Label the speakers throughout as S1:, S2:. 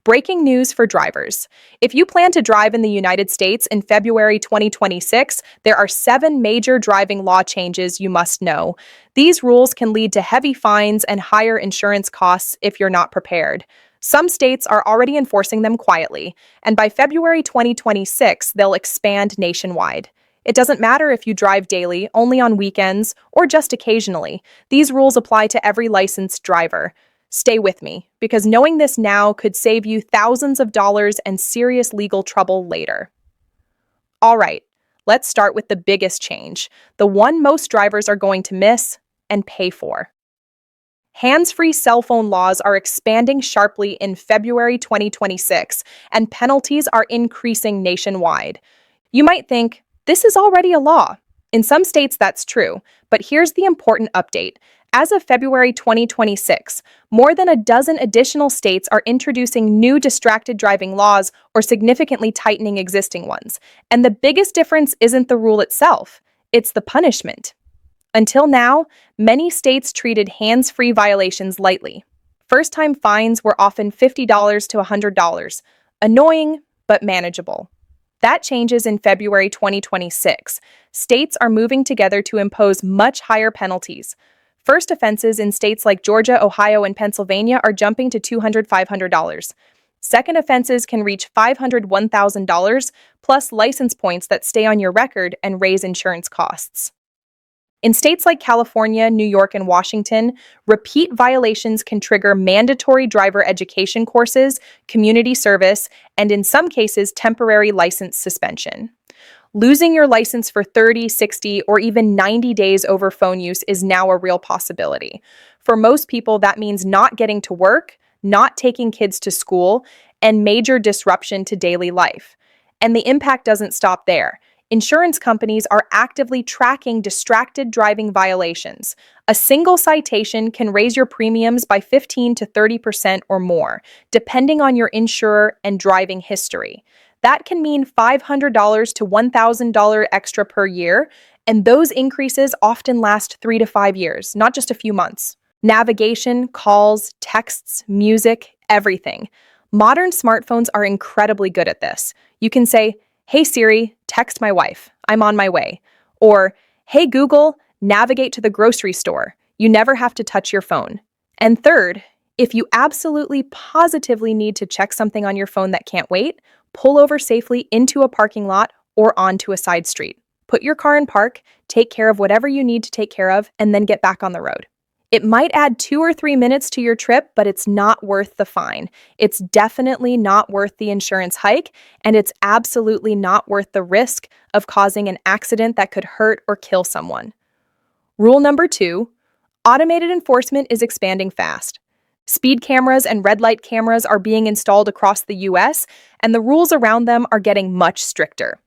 S1: Breaking news for drivers. If you plan to drive in the United States in February 2026, there are 7 major driving law changes you must know. These rules can lead to heavy fines and higher insurance costs if you're not prepared. Some states are already enforcing them quietly, and by February 2026, they'll expand nationwide. It doesn't matter if you drive daily, only on weekends, or just occasionally. These rules apply to every licensed driver. Stay with me, because knowing this now could save you thousands of dollars and serious legal trouble later. All right, let's start with the biggest change, the one most drivers are going to miss and pay for. Hands-free cell phone laws are expanding sharply in February 2026, and penalties are increasing nationwide. You might think, this is already a law. In some states, that's true, but here's the important update. As of February 2026, more than a dozen additional states are introducing new distracted driving laws or significantly tightening existing ones. And the biggest difference isn't the rule itself, it's the punishment. Until now, many states treated hands-free violations lightly. First-time fines were often $50 to $100, annoying but manageable. That changes in February 2026. States are moving together to impose much higher penalties. First offenses in states like Georgia, Ohio, and Pennsylvania are jumping to $200, $500. Second offenses can reach $500, $1,000, plus license points that stay on your record and raise insurance costs. In states like California, New York, and Washington, repeat violations can trigger mandatory driver education courses, community service, and in some cases, temporary license suspension. Losing your license for 30, 60, or even 90 days over phone use is now a real possibility. For most people, that means not getting to work, not taking kids to school, and major disruption to daily life. And the impact doesn't stop there. Insurance companies are actively tracking distracted driving violations. A single citation can raise your premiums by 15 to 30% or more, depending on your insurer and driving history. That can mean $500 to $1,000 extra per year, and those increases often last 3 to 5 years, not just a few months. Navigation, calls, texts, music, everything. Modern smartphones are incredibly good at this. You can say, "Hey Siri, text my wife, I'm on my way." Or, "Hey Google, navigate to the grocery store." You never have to touch your phone. And third, if you absolutely positively need to check something on your phone that can't wait, pull over safely into a parking lot or onto a side street. Put your car in park, take care of whatever you need to take care of, and then get back on the road. It might add 2 or 3 minutes to your trip, but it's not worth the fine. It's definitely not worth the insurance hike, and it's absolutely not worth the risk of causing an accident that could hurt or kill someone. Rule number 2, automated enforcement is expanding fast. Speed cameras and red light cameras are being installed across the US, and the rules around them are getting much stricter.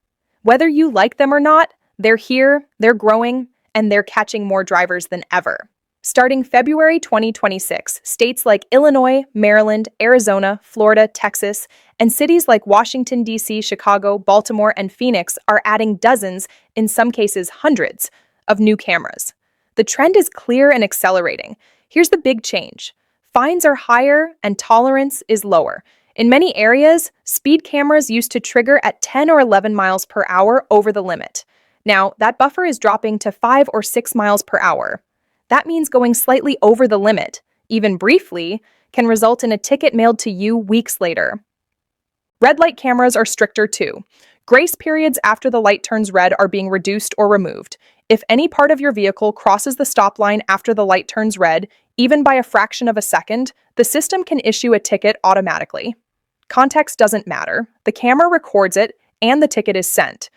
S1: Whether you like them or not, they're here, they're growing, and they're catching more drivers than ever. Starting February 2026, states like Illinois, Maryland, Arizona, Florida, Texas, and cities like Washington, D.C., Chicago, Baltimore, and Phoenix are adding dozens, in some cases hundreds, of new cameras. The trend is clear and accelerating. Here's the big change. Fines are higher and tolerance is lower. In many areas, speed cameras used to trigger at 10 or 11 miles per hour over the limit. Now, that buffer is dropping to 5 or 6 miles per hour. That means going slightly over the limit, even briefly, can result in a ticket mailed to you weeks later. Red light cameras are stricter too. Grace periods after the light turns red are being reduced or removed. If any part of your vehicle crosses the stop line after the light turns red, even by a fraction of a second, the system can issue a ticket automatically. Context doesn't matter. The camera records it, and the ticket is sent.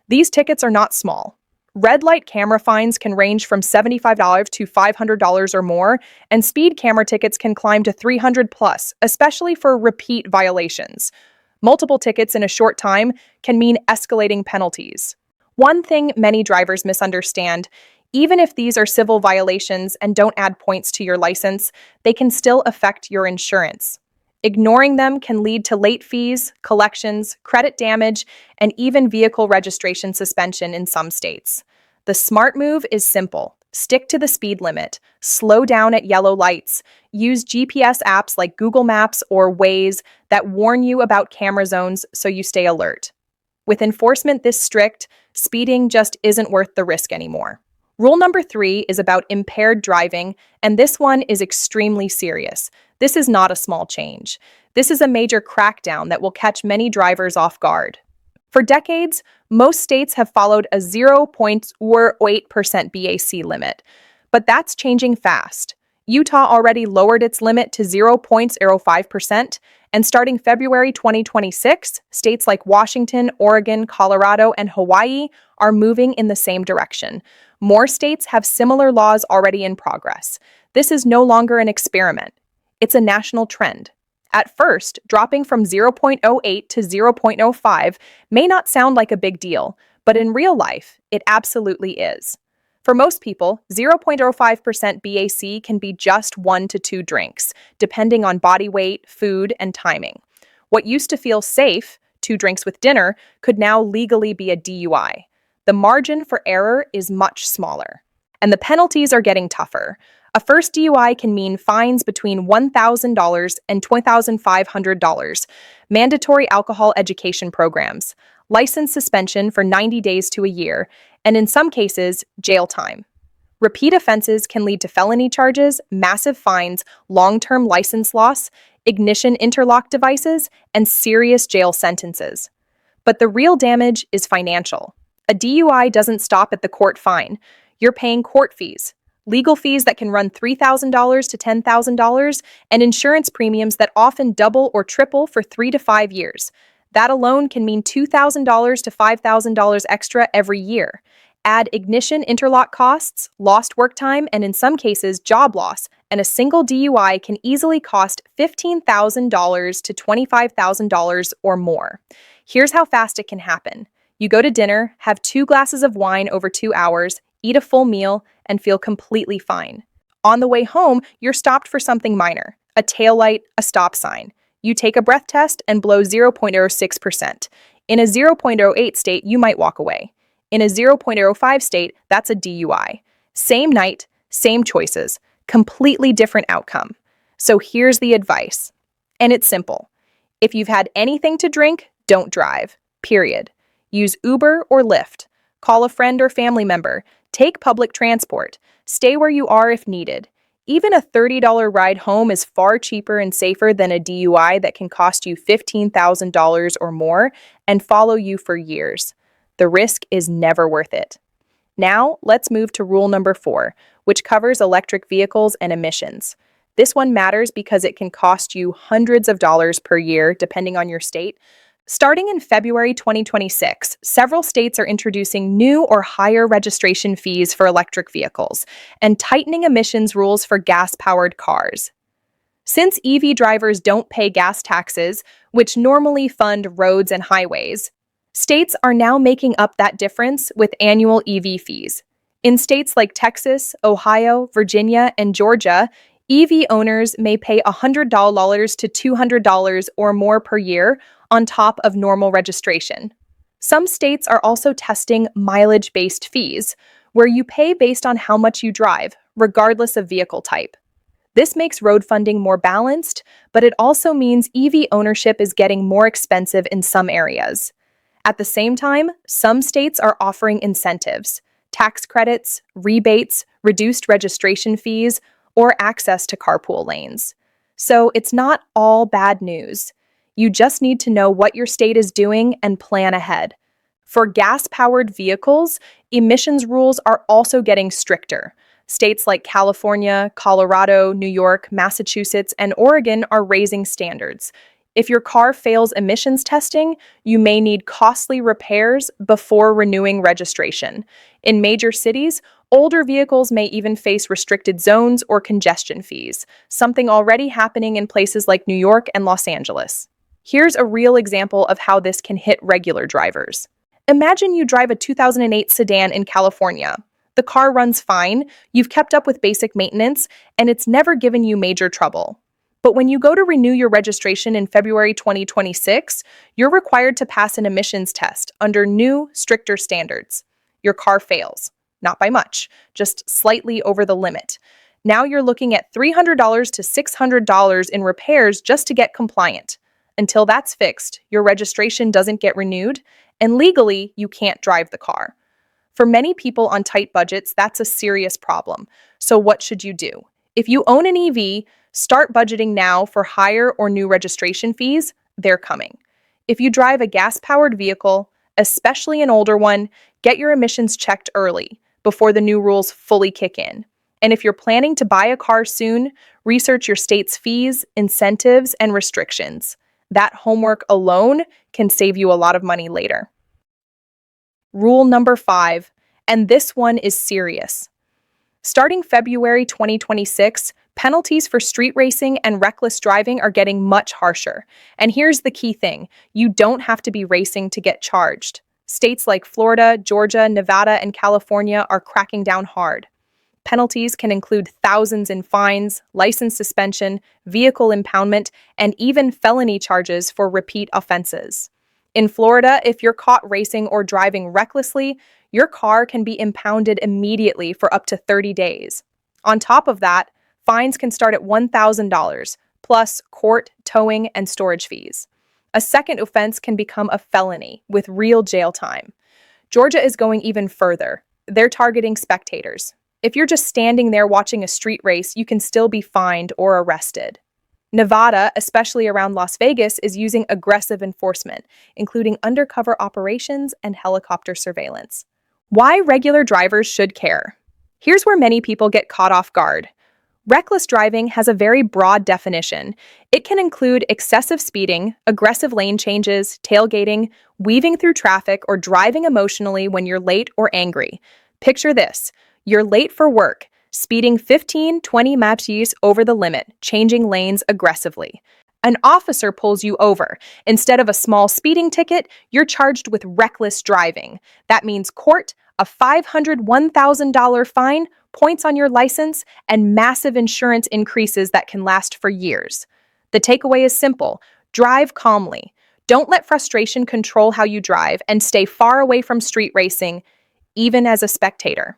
S1: These tickets are not small. Red light camera fines can range from $75 to $500 or more, and speed camera tickets can climb to $300 plus, especially for repeat violations. Multiple tickets in a short time can mean escalating penalties. One thing many drivers misunderstand, even if these are civil violations and don't add points to your license, they can still affect your insurance. Ignoring them can lead to late fees, collections, credit damage, and even vehicle registration suspension in some states. The smart move is simple. Stick to the speed limit, slow down at yellow lights, use GPS apps like Google Maps or Waze that warn you about camera zones so you stay alert. With enforcement this strict, speeding just isn't worth the risk anymore. Rule number 3 is about impaired driving, and this one is extremely serious. This is not a small change. This is a major crackdown that will catch many drivers off guard. For decades, most states have followed a 0.08% BAC limit, but that's changing fast. Utah already lowered its limit to 0.05%, and starting February 2026, states like Washington, Oregon, Colorado, and Hawaii are moving in the same direction. More states have similar laws already in progress. This is no longer an experiment. It's a national trend. At first, dropping from 0.08 to 0.05 may not sound like a big deal, but in real life, it absolutely is. For most people, 0.05% BAC can be just 1 to 2 drinks, depending on body weight, food, and timing. What used to feel safe, 2 drinks with dinner, could now legally be a DUI. The margin for error is much smaller, and the penalties are getting tougher. A first DUI can mean fines between $1,000 and $2,500, mandatory alcohol education programs, license suspension for 90 days to a year, and in some cases, jail time. Repeat offenses can lead to felony charges, massive fines, long-term license loss, ignition interlock devices, and serious jail sentences. But the real damage is financial. A DUI doesn't stop at the court fine. You're paying court fees, legal fees that can run $3,000 to $10,000, and insurance premiums that often double or triple for 3 to 5 years. That alone can mean $2,000 to $5,000 extra every year. Add ignition interlock costs, lost work time, and in some cases, job loss, and a single DUI can easily cost $15,000 to $25,000 or more. Here's how fast it can happen. You go to dinner, have 2 glasses of wine over 2 hours, eat a full meal, and feel completely fine. On the way home, you're stopped for something minor, a taillight, a stop sign. You take a breath test and blow 0.06%. In a 0.08 state, you might walk away. In a 0.05 state, that's a DUI. Same night, same choices, completely different outcome. So here's the advice. And it's simple. If you've had anything to drink, don't drive. Period. Use Uber or Lyft. Call a friend or family member. Take public transport. Stay where you are if needed. Even a $30 ride home is far cheaper and safer than a DUI that can cost you $15,000 or more and follow you for years. The risk is never worth it. Now, let's move to rule number 4, which covers electric vehicles and emissions. This one matters because it can cost you hundreds of dollars per year, depending on your state. Starting in February 2026, several states are introducing new or higher registration fees for electric vehicles and tightening emissions rules for gas-powered cars. Since EV drivers don't pay gas taxes, which normally fund roads and highways, states are now making up that difference with annual EV fees. In states like Texas, Ohio, Virginia, and Georgia, EV owners may pay $100 to $200 or more per year on top of normal registration. Some states are also testing mileage-based fees, where you pay based on how much you drive, regardless of vehicle type. This makes road funding more balanced, but it also means EV ownership is getting more expensive in some areas. At the same time, some states are offering incentives, tax credits, rebates, reduced registration fees, or access to carpool lanes. So it's not all bad news. You just need to know what your state is doing and plan ahead. For gas-powered vehicles, emissions rules are also getting stricter. States like California, Colorado, New York, Massachusetts, and Oregon are raising standards. If your car fails emissions testing, you may need costly repairs before renewing registration. In major cities, older vehicles may even face restricted zones or congestion fees, something already happening in places like New York and Los Angeles. Here's a real example of how this can hit regular drivers. Imagine you drive a 2008 sedan in California. The car runs fine, you've kept up with basic maintenance, and it's never given you major trouble. But when you go to renew your registration in February 2026, you're required to pass an emissions test under new, stricter standards. Your car fails. not by much, just slightly over the limit. Now you're looking at $300 to $600 in repairs just to get compliant. Until that's fixed, your registration doesn't get renewed, and legally, you can't drive the car. For many people on tight budgets, that's a serious problem. So what should you do? If you own an EV, start budgeting now for higher or new registration fees. They're coming. If you drive a gas-powered vehicle, especially an older one, get your emissions checked early before the new rules fully kick in. And if you're planning to buy a car soon, research your state's fees, incentives, and restrictions. That homework alone can save you a lot of money later. Rule number 5, and this one is serious. Starting February 2026, penalties for street racing and reckless driving are getting much harsher. And here's the key thing: you don't have to be racing to get charged. States like Florida, Georgia, Nevada, and California are cracking down hard. Penalties can include thousands in fines, license suspension, vehicle impoundment, and even felony charges for repeat offenses. In Florida, if you're caught racing or driving recklessly, your car can be impounded immediately for up to 30 days. On top of that, fines can start at $1,000, plus court, towing, and storage fees. A second offense can become a felony with real jail time. Georgia is going even further. They're targeting spectators. If you're just standing there watching a street race, you can still be fined or arrested. Nevada, especially around Las Vegas, is using aggressive enforcement, including undercover operations and helicopter surveillance. Why regular drivers should care. Here's where many people get caught off guard. Reckless driving has a very broad definition. It can include excessive speeding, aggressive lane changes, tailgating, weaving through traffic, or driving emotionally when you're late or angry. Picture this: you're late for work, speeding 15-20 mph over the limit, changing lanes aggressively. An officer pulls you over. Instead of a small speeding ticket, you're charged with reckless driving. That means court, a $500, $1,000 fine, points on your license, and massive insurance increases that can last for years. The takeaway is simple: drive calmly. Don't let frustration control how you drive, and stay far away from street racing, even as a spectator.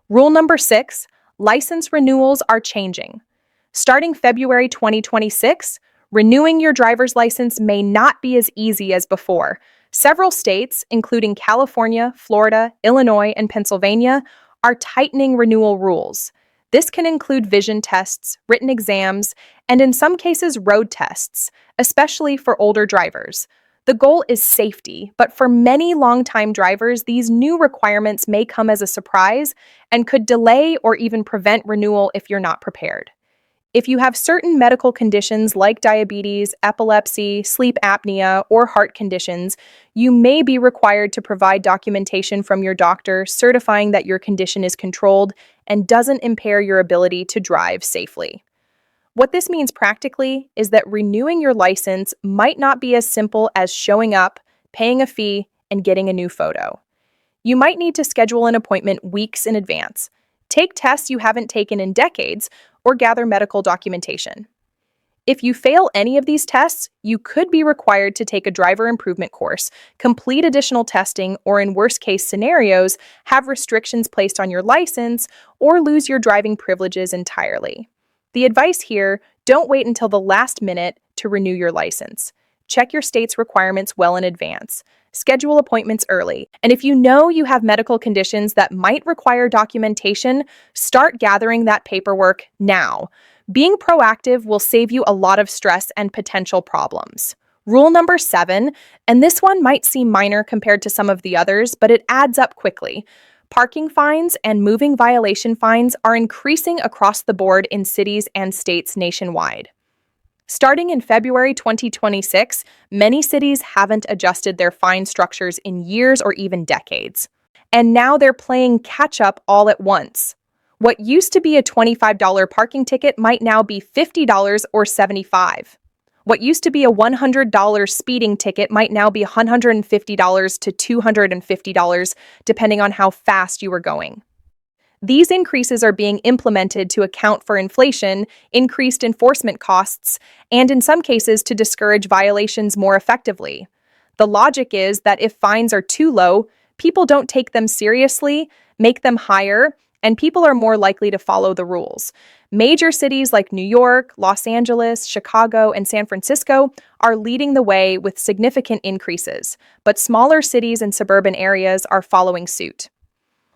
S1: Rule number 6, license renewals are changing. Starting February 2026, renewing your driver's license may not be as easy as before. Several states, including California, Florida, Illinois, and Pennsylvania, are tightening renewal rules. This can include vision tests, written exams, and in some cases, road tests, especially for older drivers. The goal is safety, but for many longtime drivers, these new requirements may come as a surprise and could delay or even prevent renewal if you're not prepared. If you have certain medical conditions like diabetes, epilepsy, sleep apnea, or heart conditions, you may be required to provide documentation from your doctor certifying that your condition is controlled and doesn't impair your ability to drive safely. What this means practically is that renewing your license might not be as simple as showing up, paying a fee, and getting a new photo. You might need to schedule an appointment weeks in advance, take tests you haven't taken in decades, or gather medical documentation. If you fail any of these tests, you could be required to take a driver improvement course, complete additional testing, or in worst-case scenarios, have restrictions placed on your license or lose your driving privileges entirely. The advice here: don't wait until the last minute to renew your license. Check your state's requirements well in advance. Schedule appointments early. And if you know you have medical conditions that might require documentation, start gathering that paperwork now. Being proactive will save you a lot of stress and potential problems. Rule number 7, and this one might seem minor compared to some of the others, but it adds up quickly. Parking fines and moving violation fines are increasing across the board in cities and states nationwide. Starting in February 2026, many cities haven't adjusted their fine structures in years or even decades. And now they're playing catch-up all at once. What used to be a $25 parking ticket might now be $50 or $75. What used to be a $100 speeding ticket might now be $150 to $250, depending on how fast you were going. These increases are being implemented to account for inflation, increased enforcement costs, and in some cases to discourage violations more effectively. The logic is that if fines are too low, people don't take them seriously, make them higher, and people are more likely to follow the rules. Major cities like New York, Los Angeles, Chicago, and San Francisco are leading the way with significant increases, but smaller cities and suburban areas are following suit.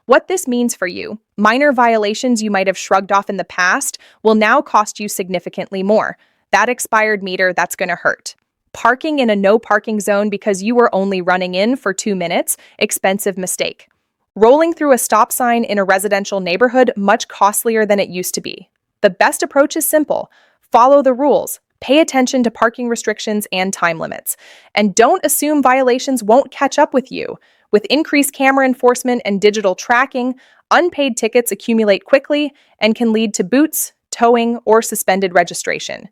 S1: What this means for you: minor violations you might have shrugged off in the past will now cost you significantly more. That expired meter, that's going to hurt. Parking in a no parking zone because you were only running in for 2 minutes, expensive mistake. Rolling through a stop sign in a residential neighborhood, much costlier than it used to be. The best approach is simple: follow the rules, pay attention to parking restrictions and time limits, and don't assume violations won't catch up with you. With increased camera enforcement and digital tracking, unpaid tickets accumulate quickly and can lead to boots, towing, or suspended registration.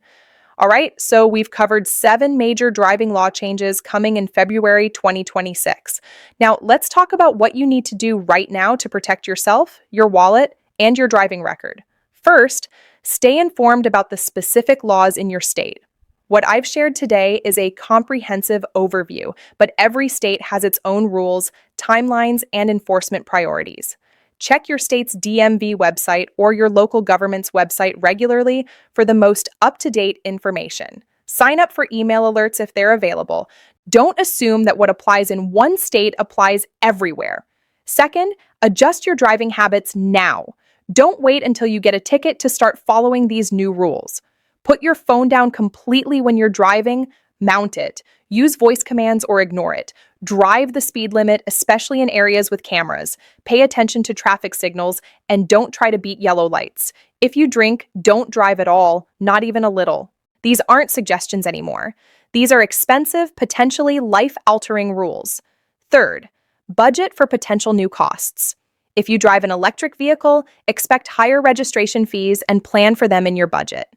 S1: All right, so we've covered 7 major driving law changes coming in February 2026. Now, let's talk about what you need to do right now to protect yourself, your wallet, and your driving record. First, stay informed about the specific laws in your state. What I've shared today is a comprehensive overview, but every state has its own rules, timelines, and enforcement priorities. Check your state's DMV website or your local government's website regularly for the most up-to-date information. Sign up for email alerts if they're available. Don't assume that what applies in one state applies everywhere. Second, adjust your driving habits now. Don't wait until you get a ticket to start following these new rules. Put your phone down completely when you're driving, mount it. Use voice commands or ignore it. Drive the speed limit, especially in areas with cameras. Pay attention to traffic signals and don't try to beat yellow lights. If you drink, don't drive at all, not even a little. These aren't suggestions anymore. These are expensive, potentially life-altering rules. Third, budget for potential new costs. If you drive an electric vehicle, expect higher registration fees and plan for them in your budget.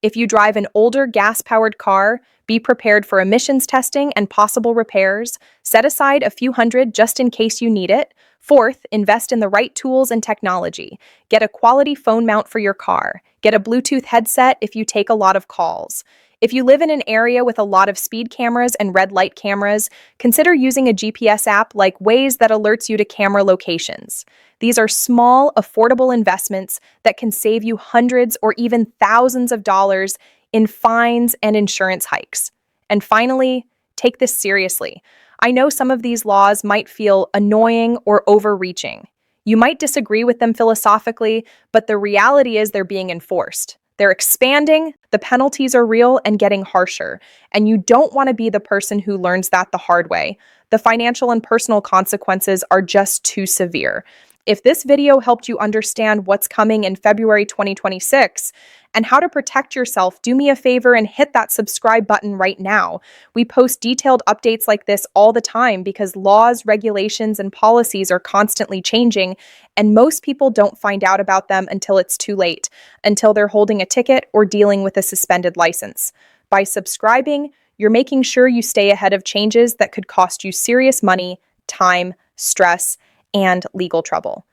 S1: If you drive an older gas-powered car, be prepared for emissions testing and possible repairs. Set aside a few hundred just in case you need it. Fourth, invest in the right tools and technology. Get a quality phone mount for your car. Get a Bluetooth headset if you take a lot of calls. If you live in an area with a lot of speed cameras and red light cameras, consider using a GPS app like Waze that alerts you to camera locations. These are small, affordable investments that can save you hundreds or even thousands of dollars in fines and insurance hikes. And finally, take this seriously. I know some of these laws might feel annoying or overreaching. You might disagree with them philosophically, but the reality is they're being enforced. They're expanding, the penalties are real and getting harsher, and you don't want to be the person who learns that the hard way. The financial and personal consequences are just too severe. If this video helped you understand what's coming in February 2026 and how to protect yourself, do me a favor and hit that subscribe button right now. We post detailed updates like this all the time because laws, regulations, and policies are constantly changing, and most people don't find out about them until it's too late, until they're holding a ticket or dealing with a suspended license. By subscribing, you're making sure you stay ahead of changes that could cost you serious money, time, stress, and legal trouble.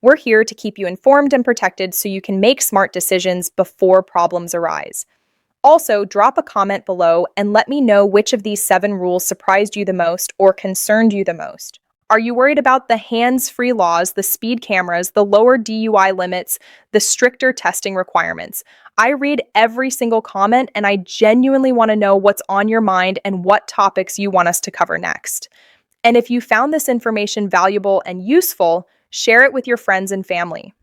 S1: We're here to keep you informed and protected so you can make smart decisions before problems arise. Also, drop a comment below and let me know which of these 7 rules surprised you the most or concerned you the most. Are you worried about the hands-free laws, the speed cameras, the lower DUI limits, the stricter testing requirements? I read every single comment and I genuinely want to know what's on your mind and what topics you want us to cover next. And if you found this information valuable and useful, share it with your friends and family.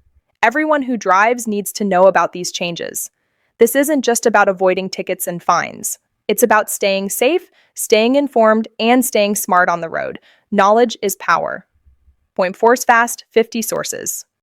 S1: Everyone who drives needs to know about these changes. This isn't just about avoiding tickets and fines. It's about staying safe, staying informed, and staying smart on the road. Knowledge is power. Point Force Fast, 50 sources.